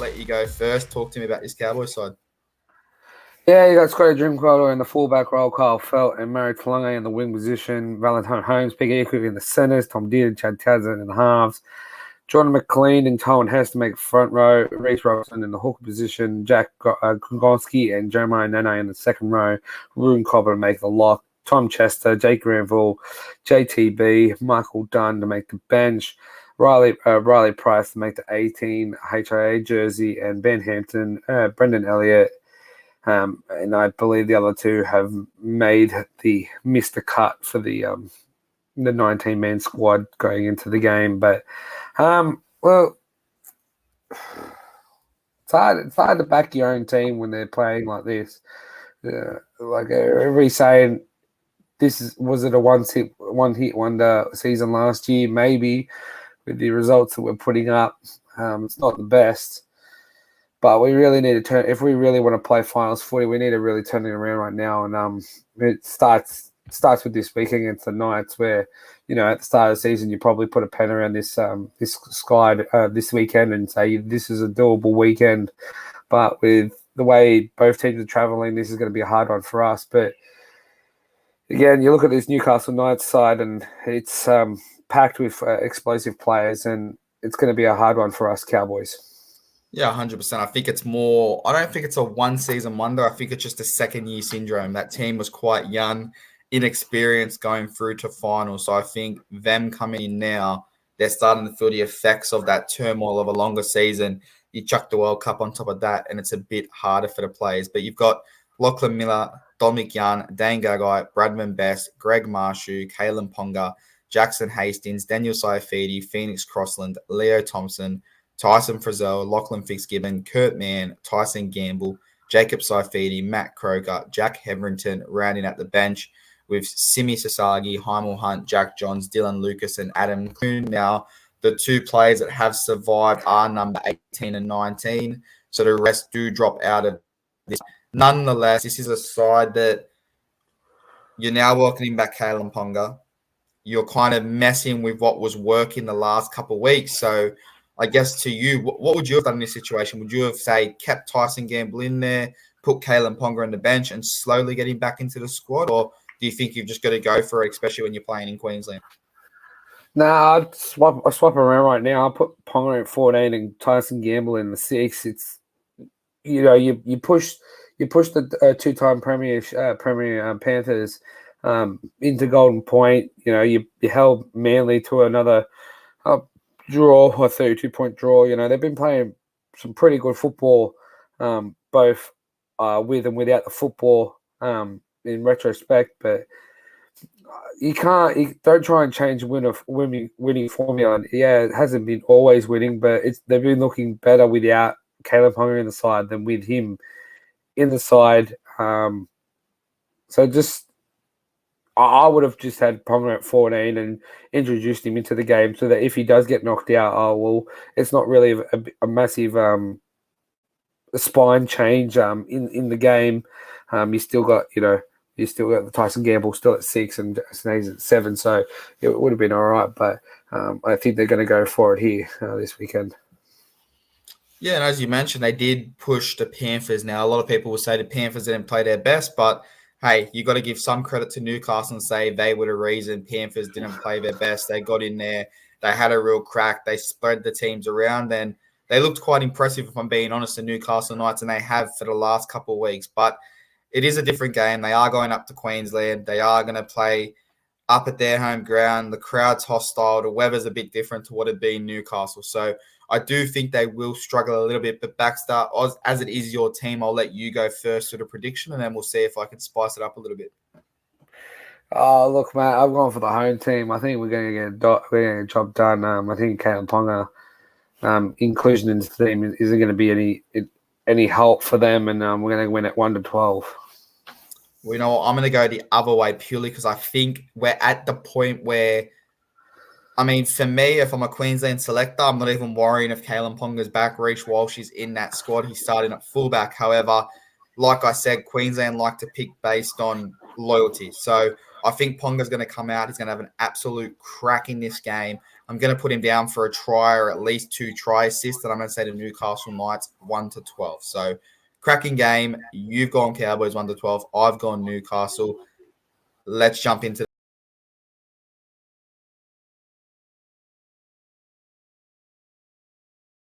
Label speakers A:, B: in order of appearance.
A: let you go first. Talk to me about this Cowboys side.
B: Yeah, you got Scotty Drinkwater in the fullback role, Kyle Felt and Murray Talunga in the wing position, Valentine Holmes, Big Equity in the centres, Tom Deere and Chad Tasman in the halves, Jordan McLean and Cohen Hess to make front row, Reece Robson in the hooker position, Jack Kongonski and Jeremiah Nene in the second row, Ruben Cobb to make the lock, Tom Chester, Jake Granville, JTB, Michael Dunn to make the bench, Riley Price to make the 18 HIA jersey, and Ben Hampton, Brendan Elliott, and I believe the other two have missed the cut for the 19-man squad going into the game. But well, it's hard to back your own team when they're playing like this. Like everybody's saying, was it a one hit wonder season last year? Maybe with the results that we're putting up, it's not the best. But we really need to turn. If we really want to play finals footy, we need to really turn it around right now. And it starts with this week against the Knights, where at the start of the season you probably put a pen around this side this weekend and say this is a doable weekend. But with the way both teams are travelling, this is going to be a hard one for us. But again, you look at this Newcastle Knights side, and it's packed with explosive players, and it's going to be a hard one for us Cowboys.
A: Yeah, 100%. I think it's more – I don't think it's a one-season wonder. I think it's just a second-year syndrome. That team was quite young, inexperienced going through to finals. So I think them coming in now, they're starting to feel the effects of that turmoil of a longer season. You chuck the World Cup on top of that, and it's a bit harder for the players. But you've got Lachlan Miller, Dominic Young, Dane Gagai, Bradman Best, Greg Marshu, Kalen Ponga, Jackson Hastings, Daniel Saifidi, Phoenix Crossland, Leo Thompson, Tyson Frizzell, Lachlan Fitzgibbon, Kurt Mann, Tyson Gamble, Jacob Saifidi, Matt Croker, Jack Heverington rounding at the bench with Simi Sasagi, Heimel Hunt, Jack Johns, Dylan Lucas, and Adam Kuhn. Now, the two players that have survived are number 18 and 19, so the rest do drop out of this. Nonetheless, this is a side that you're now welcoming back Kalen Ponga. You're kind of messing with what was working the last couple of weeks, so I guess to you, what would you have done in this situation? Would you have, say, kept Tyson Gamble in there, put Kalen Ponga on the bench and slowly get him back into the squad? Or do you think you've just got to go for it, especially when you're playing in Queensland?
B: No, I'd swap around right now. I'll put Ponga at 14 and Tyson Gamble in the 6. It's, you push the two-time Premier Panthers into Golden Point. You held Manly to another draw, a 32-point draw. They've been playing some pretty good football, both with and without the football in retrospect. But you don't try and change winning formula. Yeah, it hasn't been always winning, but they've been looking better without Caleb Ponga in the side than with him in the side. So just I would have just had Ponga at 14 and introduced him into the game so that if he does get knocked out, it's not really a massive spine change in the game. You still got the Tyson Gamble still at 6 and Snays at 7, so it would have been all right. But I think they're going to go for it here this weekend.
A: Yeah, and as you mentioned, they did push the Panthers. Now, a lot of people will say the Panthers didn't play their best, but hey, you got to give some credit to Newcastle and say they were the reason Panthers didn't play their best. They got in there. They had a real crack. They spread the teams around, and they looked quite impressive, if I'm being honest, the Newcastle Knights, and they have for the last couple of weeks. But it is a different game. They are going up to Queensland. They are going to play up at their home ground. The crowd's hostile. The weather's a bit different to what it'd be in Newcastle. So I do think they will struggle a little bit. But Baxter, as it is your team, I'll let you go first with a prediction, and then we'll see if I can spice it up a little bit.
B: Oh, look, mate, I've gone for the home team. I think we're going to get a job done. I think Kalen Ponga inclusion in the team isn't going to be any help for them, and we're going to win at 1-12.
A: Well, you know what? I'm going to go the other way purely because I think we're at the point where, I mean, for me, if I'm a Queensland selector, I'm not even worrying if Kalen Ponga's back. Reece Walsh is in that squad. He's starting at fullback. However, like I said, Queensland like to pick based on loyalty. So I think Ponga's going to come out. He's going to have an absolute crack in this game. I'm going to put him down for a try or at least 2 try assists, and I'm going to say to Newcastle Knights 1-12. So cracking game. You've gone Cowboys 1-12. I've gone Newcastle. Let's jump into